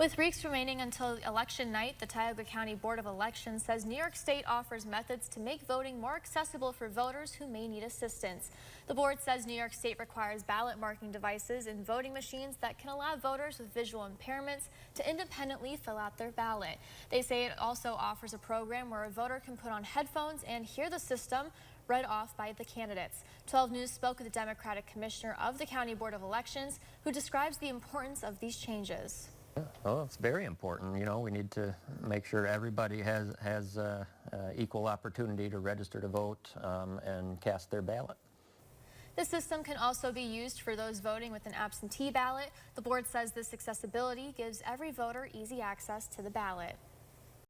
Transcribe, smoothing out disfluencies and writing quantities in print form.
With weeks remaining until election night, the Tioga County Board of Elections says New York State offers methods to make voting more accessible for voters who may need assistance. The board says New York State requires ballot marking devices and voting machines that can allow voters with visual impairments to independently fill out their ballot. They say it also offers a program where a voter can put on headphones and hear the system read off by the candidates. 12 News spoke with the Democratic Commissioner of the County Board of Elections, who describes the importance of these changes. Oh, it's very important. You know, we need to make sure everybody has equal opportunity to register to vote and cast their ballot. The system can also be used for those voting with an absentee ballot. The board says this accessibility gives every voter easy access to the ballot.